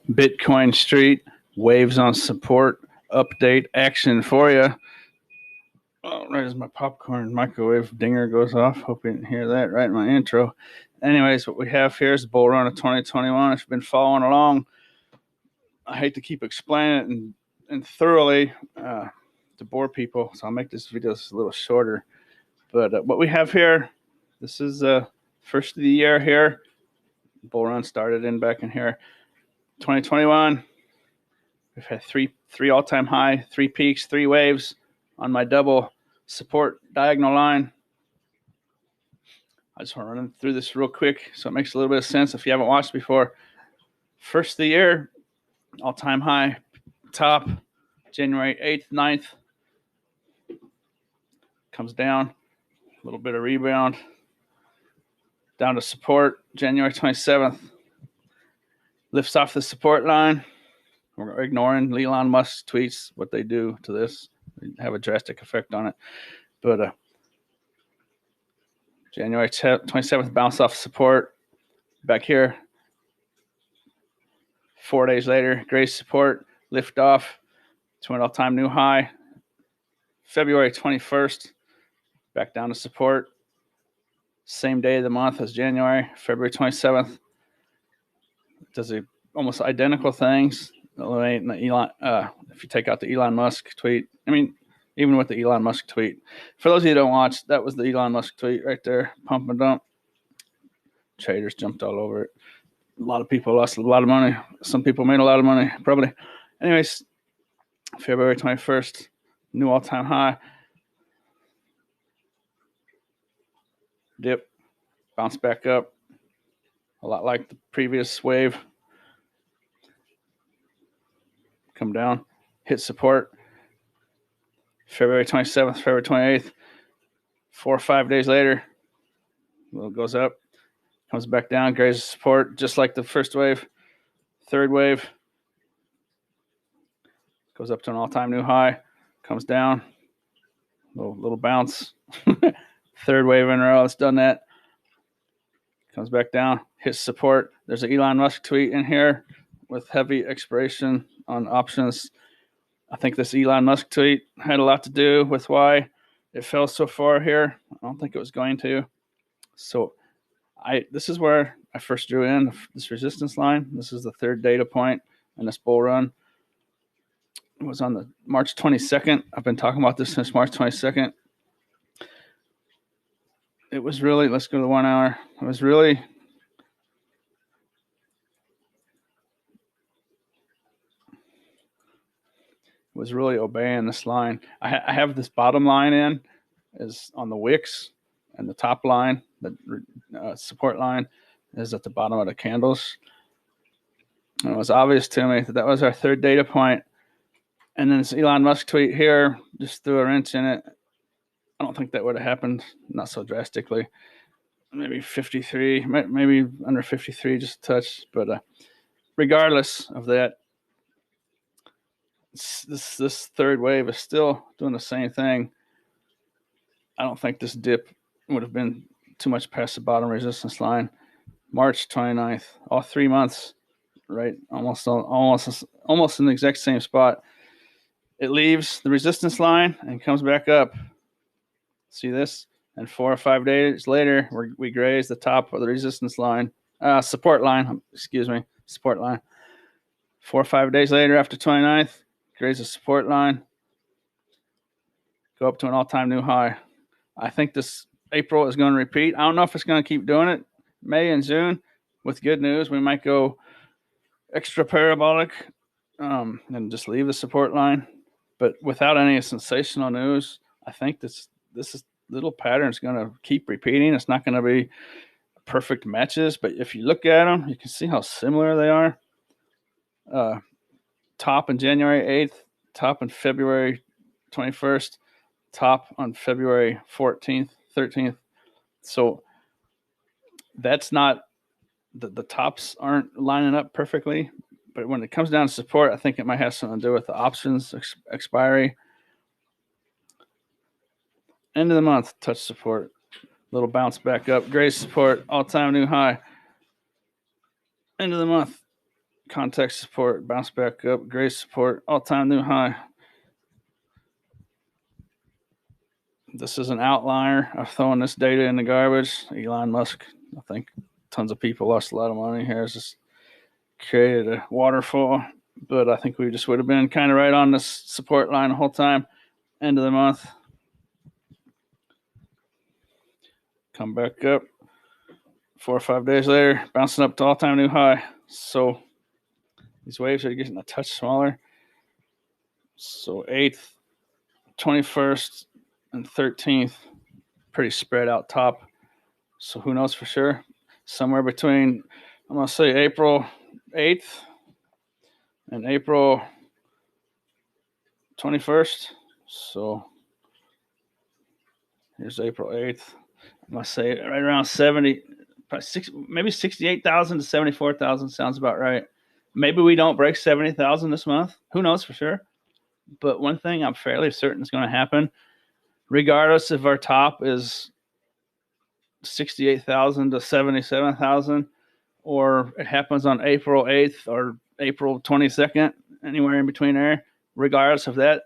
Bitcoin Street, waves on support, update action for you. Oh, right as my popcorn microwave dinger goes off. Hope you didn't hear that right in my intro. Anyways, what we have here is the bull run of 2021. If you've been following along, I hate to keep explaining it and thoroughly to bore people, so I'll make this video a little shorter. But what we have here, this is first of the year here. Bull run started back in here. 2021. We've had three all-time high, 3 peaks, 3 waves on my double support diagonal line. I just want to run through this real quick so it makes a little bit of sense if you haven't watched before. First of the year, all-time high, top, January 8th, 9th. Comes down, a little bit of rebound. Down to support, January 27th. Lifts off the support line. We're ignoring Elon Musk's tweets, what they do to this. They have a drastic effect on it. But January 27th, bounce off support. Back here. 4 days later, grace support, lift off to an all-time new high. February 21st, back down to support. Same day of the month as January, February 27th. Does almost identical things. If you take out the Elon Musk tweet, even with the Elon Musk tweet, for those of you who don't watch, that was the Elon Musk tweet right there, pump and dump. Traders jumped all over it. A lot of people lost a lot of money. Some people made a lot of money, probably. Anyways, February 21st, new all-time high. Dip, bounce back up, a lot like the previous wave. Come down, hit support. February 27th, February 28th, 4 or 5 days later, it goes up, comes back down, grazes support, just like the first wave. Third wave, goes up to an all-time new high, comes down, little bounce. Third wave in a row, it's done that. Comes back down, hits support. There's an Elon Musk tweet in here with heavy expiration on options. I think this Elon Musk tweet had a lot to do with why it fell so far here. I don't think it was going to. So this is where I first drew in this resistance line. This is the third data point in this bull run. It was on the March 22nd. I've been talking about this since March 22nd. It was really, let's go to the 1 hour. It was really obeying this line. I have this bottom line is on the wicks, and the top line, the support line, is at the bottom of the candles. And it was obvious to me that was our third data point. And then this Elon Musk tweet here just threw a wrench in it. I don't think that would have happened, not so drastically. Maybe 53, maybe under 53, just a touch. But regardless of that, this third wave is still doing the same thing. I don't think this dip would have been too much past the bottom resistance line. March 29th, all 3 months, right? Almost in the exact same spot. It leaves the resistance line and comes back up. See this? And 4 or 5 days later, we graze the top of the resistance line, support line. Support line. 4 or 5 days later, after 29th, graze the support line, go up to an all-time new high. I think this April is going to repeat. I don't know if it's going to keep doing it. May and June, with good news, we might go extra parabolic and just leave the support line. But without any sensational news, I think this little pattern is going to keep repeating. It's not going to be perfect matches, but if you look at them, you can see how similar they are. Top on January 8th, top on February 21st, top on February 14th, 13th. So that's not, the tops aren't lining up perfectly, but when it comes down to support, I think it might have something to do with the options expiry. End of the month, touch support, little bounce back up, grace support, all-time new high. End of the month, contact support, bounce back up, great support, all-time new high. This is an outlier. I'm throwing this data in the garbage. Elon Musk, I think tons of people lost a lot of money here. It's just created a waterfall, but I think we just would have been kind of right on this support line the whole time. End of the month. Come back up. 4 or 5 days later, bouncing up to all-time new high. So these waves are getting a touch smaller. So 8th, 21st, and 13th, pretty spread out top. So who knows for sure? Somewhere between, I'm going to say April 8th and April 21st. So here's April 8th. I'm going to say right around 70, maybe 68,000 to 74,000 sounds about right. Maybe we don't break 70,000 this month. Who knows for sure? But one thing I'm fairly certain is going to happen, regardless if our top is 68,000 to 77,000, or it happens on April 8th or April 22nd, anywhere in between there. Regardless of that,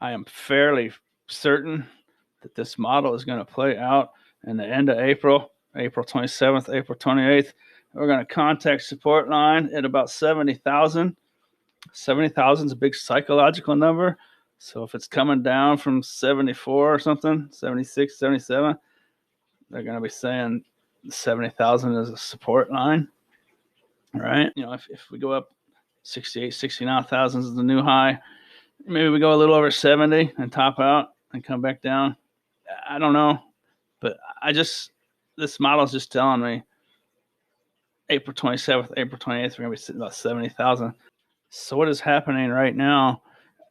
I am fairly certain that this model is going to play out in the end of April, April 27th, April 28th. We're going to contact support line at about 70,000. 70,000 is a big psychological number. So if it's coming down from 74 or something, 76, 77, they're going to be saying 70,000 is a support line. All right. You know, if we go up 68, 69,000 is the new high. Maybe we go a little over 70 and top out and come back down. I don't know. But this model is just telling me April 27th, April 28th, we're going to be sitting about 70,000. So what is happening right now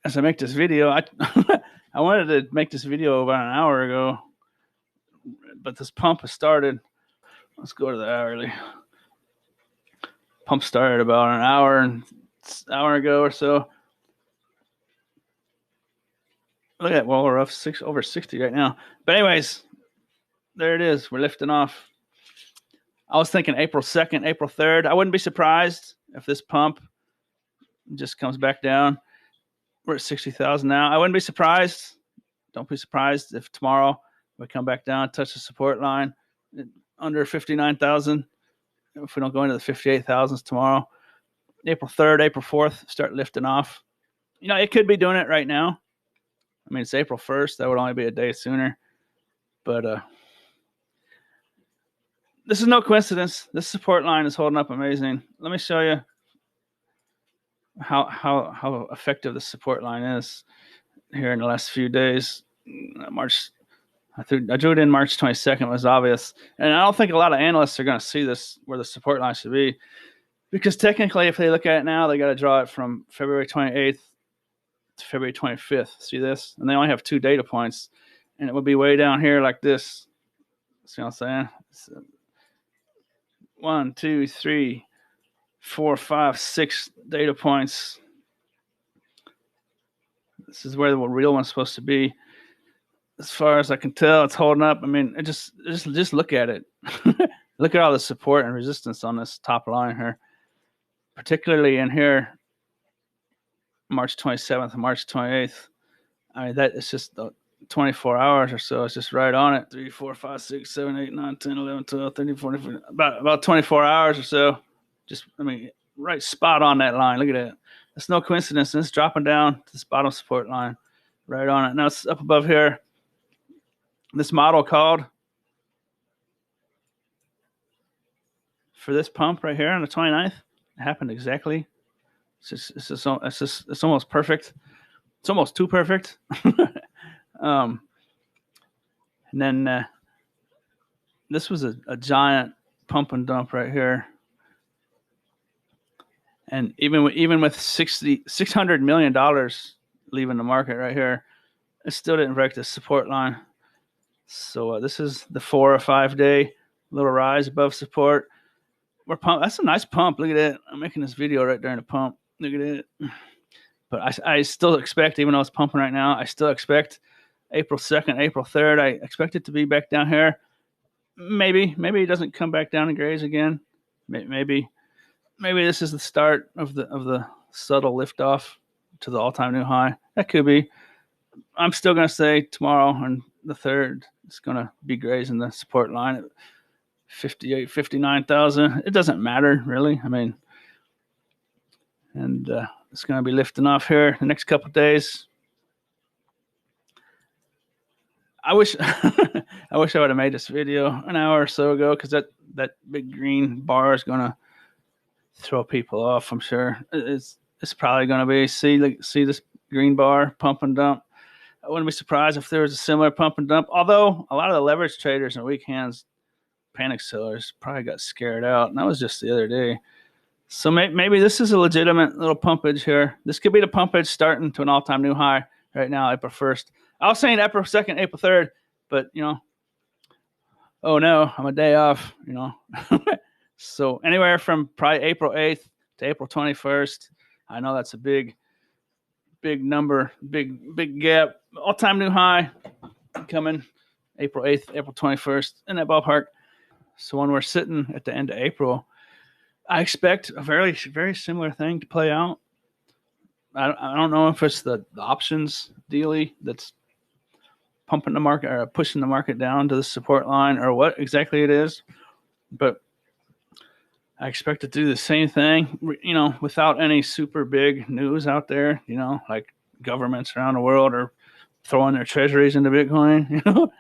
as I make this video? I wanted to make this video about an hour ago, but this pump has started. Let's go to the hourly. Pump started about an hour ago or so. Look at, well, we're up over 60 right now. But anyways, there it is. We're lifting off. I was thinking April 2nd, April 3rd. I wouldn't be surprised if this pump just comes back down. We're at 60,000 now. I wouldn't be surprised. Don't be surprised if tomorrow we come back down, touch the support line under 59,000. If we don't go into the 58,000s tomorrow. April 3rd, April 4th, start lifting off. You know, it could be doing it right now. I mean, it's April 1st. That would only be a day sooner. But this is no coincidence. This support line is holding up amazing. Let me show you how effective the support line is here in the last few days. I drew it in March 22nd. It was obvious. And I don't think a lot of analysts are going to see this, where the support line should be. Because technically, if they look at it now, they got to draw it from February 28th to February 25th. See this? And they only have 2 data points. And it would be way down here like this. See what I'm saying? So 1, 2, 3, 4, 5, 6 data points. This is where the real one's supposed to be. As far as I can tell, it's holding up. I mean, just look at it. Look at all the support and resistance on this top line here. Particularly in here, March 27th and March 28th. I mean, that is just 24 hours or so. It's just right on it. 3, 4, 5, 6, 7, 8, 9, 10, 11, 12, 13, 14, 15, about 24 hours or so. Just, I mean, right spot on that line. Look at that. It's no coincidence. It's dropping down to this bottom support line. Right on it. Now it's up above here. This model called for this pump right here on the 29th. It happened exactly. It's almost perfect. It's almost too perfect. And then this was a giant pump and dump right here. And even with $600 million leaving the market right here, it still didn't break the support line. So this is the 4 or 5 day little rise above support. We're pump. That's a nice pump. Look at it. I'm making this video right during the pump. Look at it. But I still expect, even though it's pumping right now, I still expect April 2nd, April 3rd. I expect it to be back down here. Maybe it doesn't come back down and graze again. Maybe. maybe this is the start of the subtle liftoff to the all-time new high. That could be. I'm still going to say tomorrow on the 3rd, it's going to be grazing the support line at 58, 59,000. It doesn't matter, really. I mean, and it's going to be lifting off here the next couple of days. I wish I wish I would have made this video an hour or so ago, because that big green bar is going to throw people off. I'm sure it's probably going to be see this green bar pump and dump. I wouldn't be surprised if there was a similar pump and dump. Although a lot of the leverage traders and weak hands, panic sellers, probably got scared out, and that was just the other day. So maybe this is a legitimate little pumpage here. This could be the pumpage starting to an all-time new high right now, April 1st. I was saying April 2nd, April 3rd, but, oh no, I'm a day off, So anywhere from probably April 8th to April 21st. I know that's a big number, big gap. All-time new high coming April 8th, April 21st, in that ballpark. So when we're sitting at the end of April, I expect a very, very similar thing to play out. I don't know if it's the options dealie that's pumping the market or pushing the market down to the support line, or what exactly it is, but I expect to do the same thing, without any super big news out there, like governments around the world are throwing their treasuries into Bitcoin,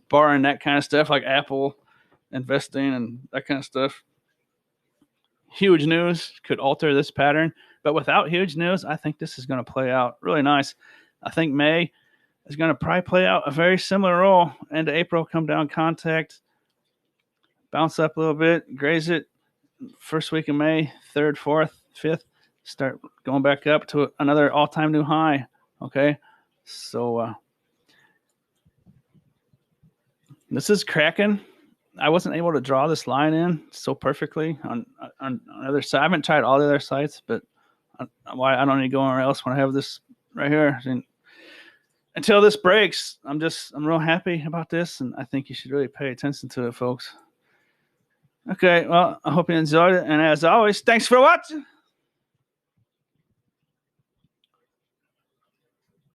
barring that kind of stuff, like Apple investing and that kind of stuff. Huge news could alter this pattern, but without huge news, I think this is going to play out really nice. I think May is going to probably play out a very similar role. End of April, come down contact, bounce up a little bit, graze it. First week of May, 3rd, 4th, 5th, start going back up to another all-time new high. Okay, so this is cracking. I wasn't able to draw this line in so perfectly on other side. I haven't tried all the other sites, but why I don't need to go anywhere else when I have this right here. And until this breaks, I'm real happy about this, and I think you should really pay attention to it, folks. Okay, well, I hope you enjoyed it, and as always, thanks for watching.